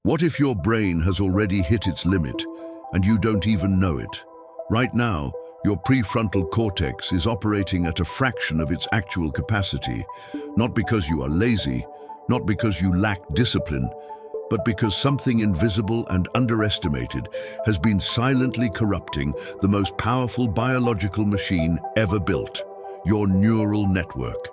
What if your brain has already hit its limit and you don't even know it? Right now, your prefrontal cortex is operating at a fraction of its actual capacity, not because you are lazy, not because you lack discipline, but because something invisible and underestimated has been silently corrupting the most powerful biological machine ever built, your neural network.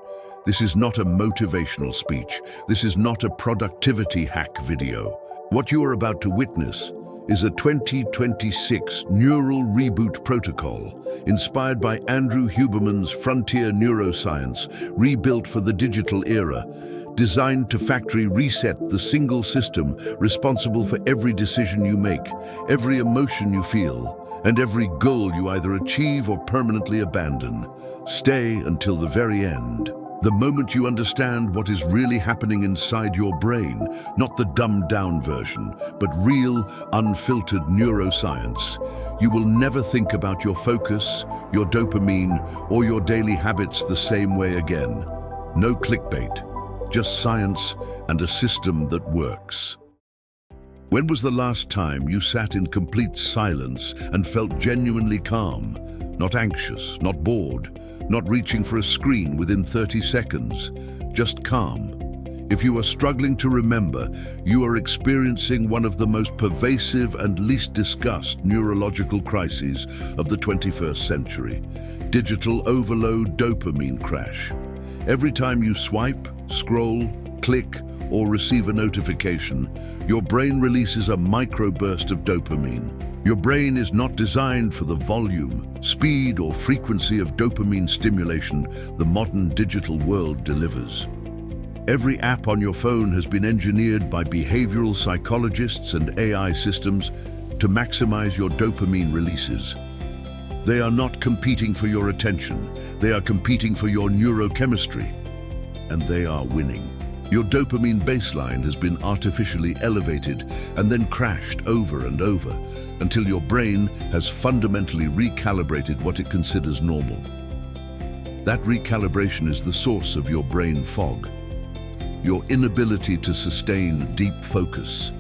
This is not a motivational speech. This is not a productivity hack video. What you are about to witness is a 2026 neural reboot protocol inspired by Andrew Huberman's frontier neuroscience, rebuilt for the digital era, designed to factory reset the single system responsible for every decision you make, every emotion you feel, and every goal you either achieve or permanently abandon. Stay until the very end. The moment you understand what is really happening inside your brain, not the dumbed-down version, but real, unfiltered neuroscience, you will never think about your focus, your dopamine, or your daily habits the same way again. No clickbait, just science and a system that works. When was the last time you sat in complete silence and felt genuinely calm, not anxious, not bored, not reaching for a screen within 30 seconds, just calm? If you are struggling to remember, you are experiencing one of the most pervasive and least discussed neurological crises of the 21st century: digital overload dopamine crash. Every time you swipe, scroll, click, or receive a notification, your brain releases a microburst of dopamine. Your brain is not designed for the volume, speed, or frequency of dopamine stimulation the modern digital world delivers. Every app on your phone has been engineered by behavioral psychologists and AI systems to maximize your dopamine releases. They are not competing for your attention, they are competing for your neurochemistry, and they are winning. Your dopamine baseline has been artificially elevated and then crashed over and over until your brain has fundamentally recalibrated what it considers normal. That recalibration is the source of your brain fog, your inability to sustain deep focus,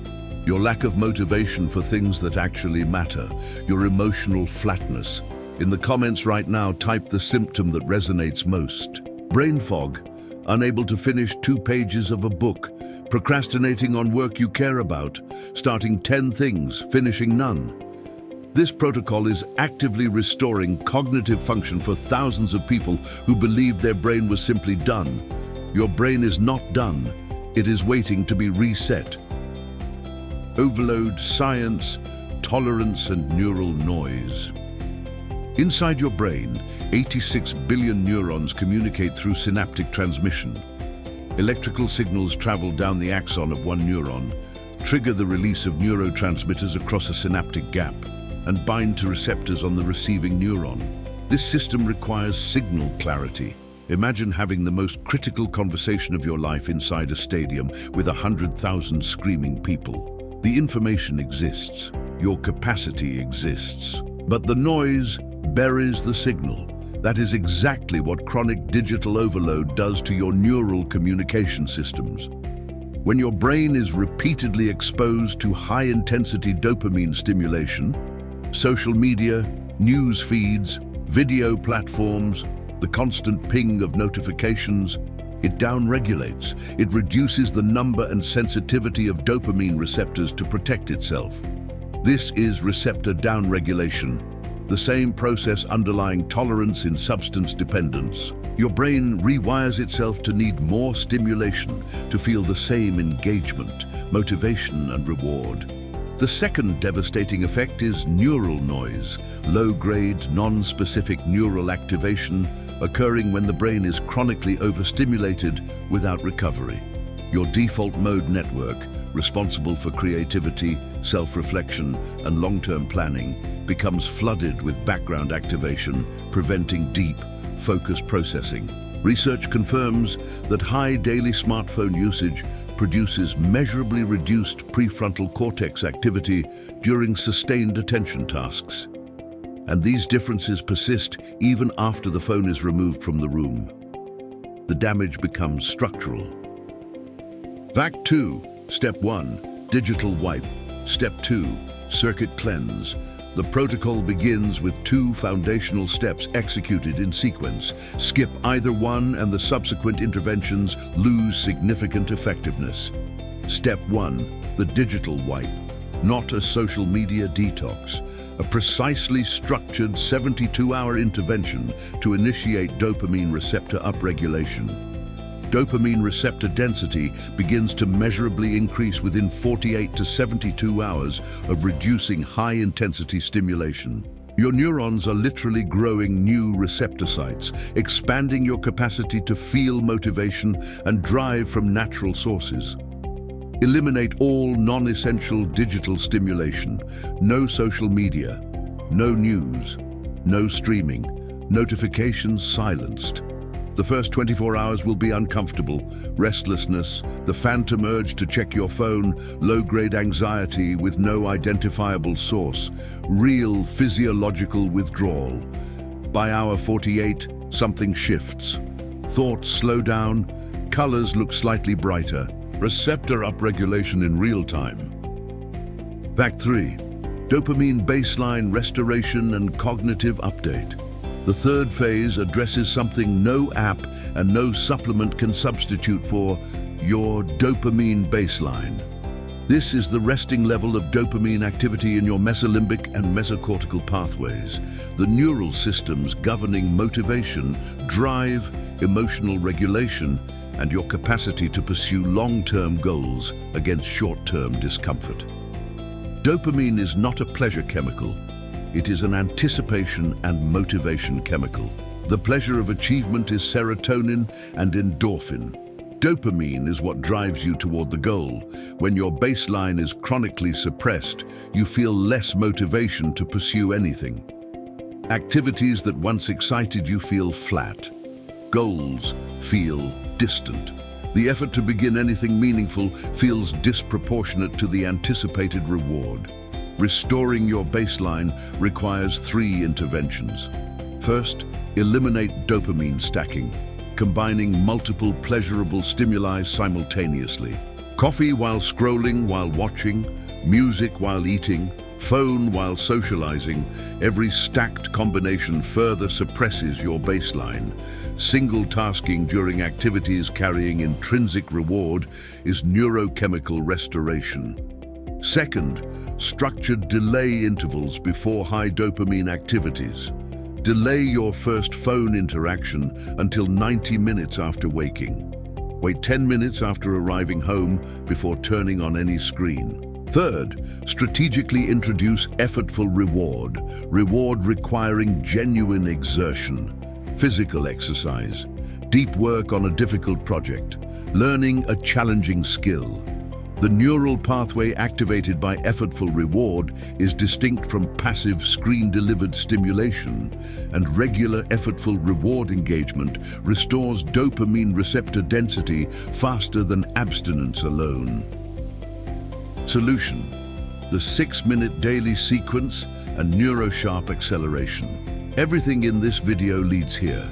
your lack of motivation for things that actually matter, your emotional flatness. In the comments right now, type the symptom that resonates most. Brain fog. Unable to finish 2 pages of a book, procrastinating on work you care about, starting 10 things, finishing none. This protocol is actively restoring cognitive function for thousands of people who believed their brain was simply done. Your brain is not done. It is waiting to be reset. Overload, science, tolerance, and neural noise. Inside your brain, 86 billion neurons communicate through synaptic transmission. Electrical signals travel down the axon of one neuron, trigger the release of neurotransmitters across a synaptic gap, and bind to receptors on the receiving neuron. This system requires signal clarity. Imagine having the most critical conversation of your life inside a stadium with 100,000 screaming people. The information exists, your capacity exists, but the noise buries the signal. That is exactly what chronic digital overload does to your neural communication systems. When your brain is repeatedly exposed to high-intensity dopamine stimulation, social media, news feeds, video platforms, the constant ping of notifications, it downregulates. It reduces the number and sensitivity of dopamine receptors to protect itself. This is receptor downregulation, the same process underlying tolerance in substance dependence. Your brain rewires itself to need more stimulation to feel the same engagement, motivation, and reward. The second devastating effect is neural noise, low-grade, non-specific neural activation occurring when the brain is chronically overstimulated without recovery. Your default mode network, responsible for creativity, self-reflection, and long-term planning, becomes flooded with background activation, preventing deep, focused processing. Research confirms that high daily smartphone usage produces measurably reduced prefrontal cortex activity during sustained attention tasks. And these differences persist even after the phone is removed from the room. The damage becomes structural. Fact 2. Step 1. Digital wipe. Step 2. Circuit cleanse. The protocol begins with 2 foundational steps executed in sequence. Skip either one and the subsequent interventions lose significant effectiveness. Step 1. The digital wipe. Not a social media detox. A precisely structured 72-hour intervention to initiate dopamine receptor upregulation. Dopamine receptor density begins to measurably increase within 48 to 72 hours of reducing high-intensity stimulation. Your neurons are literally growing new receptor sites, expanding your capacity to feel motivation and drive from natural sources. Eliminate all non-essential digital stimulation. No social media, no news, no streaming, notifications silenced. The first 24 hours will be uncomfortable. Restlessness, the phantom urge to check your phone, low-grade anxiety with no identifiable source, real physiological withdrawal. By hour 48, something shifts. Thoughts slow down, colors look slightly brighter. Receptor upregulation in real time. Fact 3. Dopamine baseline restoration and cognitive update. The third phase addresses something no app and no supplement can substitute for: your dopamine baseline. This is the resting level of dopamine activity in your mesolimbic and mesocortical pathways, the neural systems governing motivation, drive, emotional regulation, and your capacity to pursue long-term goals against short-term discomfort. Dopamine is not a pleasure chemical. It is an anticipation and motivation chemical. The pleasure of achievement is serotonin and endorphin. Dopamine is what drives you toward the goal. When your baseline is chronically suppressed, you feel less motivation to pursue anything. Activities that once excited you feel flat. Goals feel distant. The effort to begin anything meaningful feels disproportionate to the anticipated reward. Restoring your baseline requires 3 interventions. First, eliminate dopamine stacking, combining multiple pleasurable stimuli simultaneously. Coffee while scrolling, while watching, music while eating, phone while socializing, every stacked combination further suppresses your baseline. Single tasking during activities carrying intrinsic reward is neurochemical restoration. Second, structured delay intervals before high dopamine activities. Delay your first phone interaction until 90 minutes after waking. Wait 10 minutes after arriving home before turning on any screen. Third, strategically introduce effortful reward. Reward requiring genuine exertion. Physical exercise, deep work on a difficult project, learning a challenging skill. The neural pathway activated by effortful reward is distinct from passive screen-delivered stimulation, and regular effortful reward engagement restores dopamine receptor density faster than abstinence alone. Solution: the 6-minute daily sequence and NeuroSharp acceleration. Everything in this video leads here.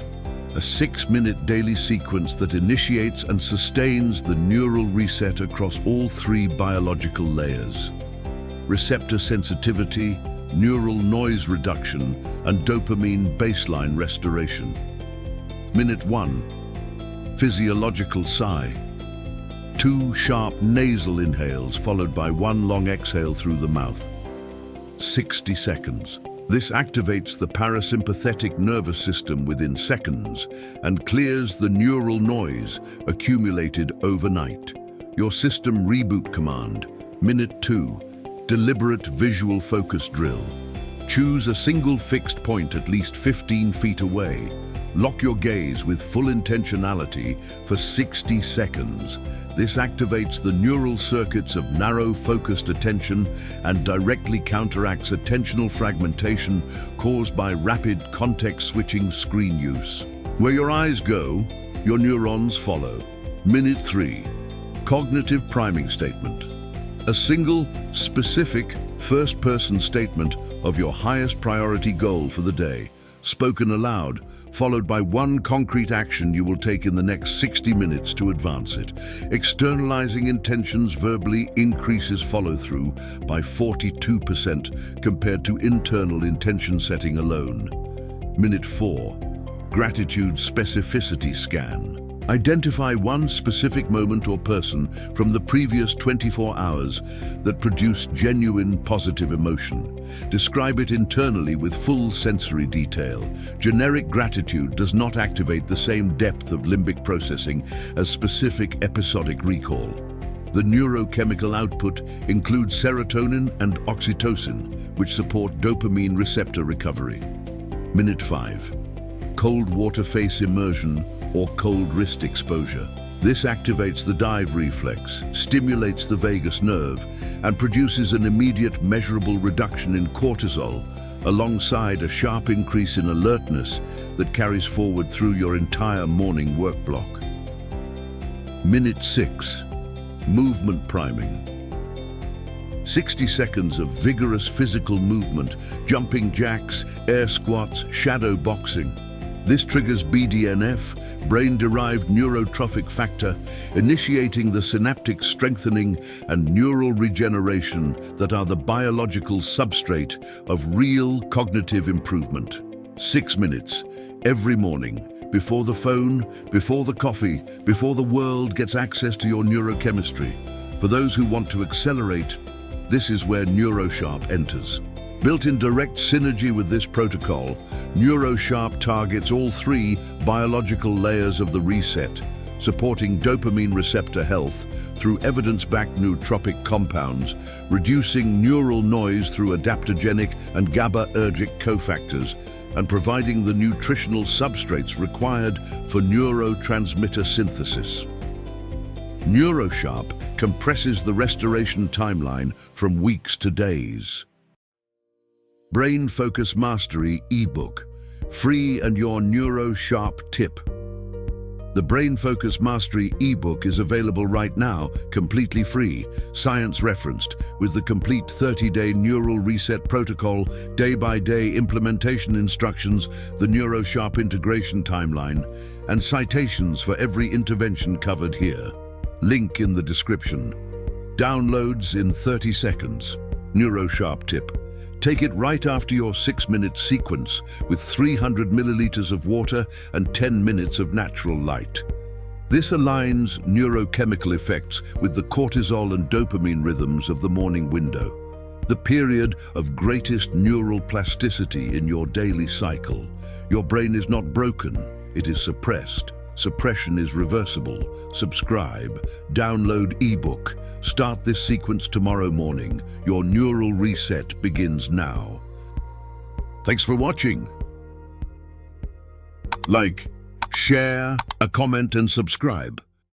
A 6-minute daily sequence that initiates and sustains the neural reset across all 3 biological layers: receptor sensitivity, neural noise reduction, and dopamine baseline restoration. Minute 1. Physiological sigh. 2 sharp nasal inhales followed by 1 long exhale through the mouth. 60 seconds. This activates the parasympathetic nervous system within seconds and clears the neural noise accumulated overnight. Your system reboot command. Minute 2. Deliberate visual focus drill. Choose a single fixed point at least 15 feet away. Lock your gaze with full intentionality for 60 seconds. This activates the neural circuits of narrow focused attention and directly counteracts attentional fragmentation caused by rapid context switching screen use. Where your eyes go, your neurons follow. Minute 3. Cognitive priming statement. A single, specific, first-person statement of your highest priority goal for the day, spoken aloud, followed by one concrete action you will take in the next 60 minutes to advance it. Externalizing intentions verbally increases follow-through by 42% compared to internal intention setting alone. Minute 4. Gratitude specificity scan. Identify one specific moment or person from the previous 24 hours that produced genuine positive emotion. Describe it internally with full sensory detail. Generic gratitude does not activate the same depth of limbic processing as specific episodic recall. The neurochemical output includes serotonin and oxytocin, which support dopamine receptor recovery. Minute 5. Cold water face immersion or cold wrist exposure. This activates the dive reflex, stimulates the vagus nerve, and produces an immediate measurable reduction in cortisol, alongside a sharp increase in alertness that carries forward through your entire morning work block. Minute 6. Movement priming. 60 seconds of vigorous physical movement, jumping jacks, air squats, shadow boxing. This triggers BDNF, brain-derived neurotrophic factor, initiating the synaptic strengthening and neural regeneration that are the biological substrate of real cognitive improvement. 6 minutes, every morning, before the phone, before the coffee, before the world gets access to your neurochemistry. For those who want to accelerate, this is where NeuroSharp enters. Built in direct synergy with this protocol, NeuroSharp targets all 3 biological layers of the reset, supporting dopamine receptor health through evidence-backed nootropic compounds, reducing neural noise through adaptogenic and GABAergic cofactors, and providing the nutritional substrates required for neurotransmitter synthesis. NeuroSharp compresses the restoration timeline from weeks to days. Brain Focus Mastery ebook, free and your NeuroSharp tip. The Brain Focus Mastery ebook is available right now, completely free, science-referenced, with the complete 30-day neural reset protocol, day-by-day implementation instructions, the NeuroSharp integration timeline, and citations for every intervention covered here. Link in the description. Downloads in 30 seconds. NeuroSharp tip. Take it right after your 6-minute sequence with 300 milliliters of water and 10 minutes of natural light. This aligns neurochemical effects with the cortisol and dopamine rhythms of the morning window, the period of greatest neural plasticity in your daily cycle. Your brain is not broken, it is suppressed. Suppression is reversible. Subscribe. Download ebook. Start this sequence tomorrow morning. Your neural reset begins now. Thanks for watching. Like, share, comment and subscribe.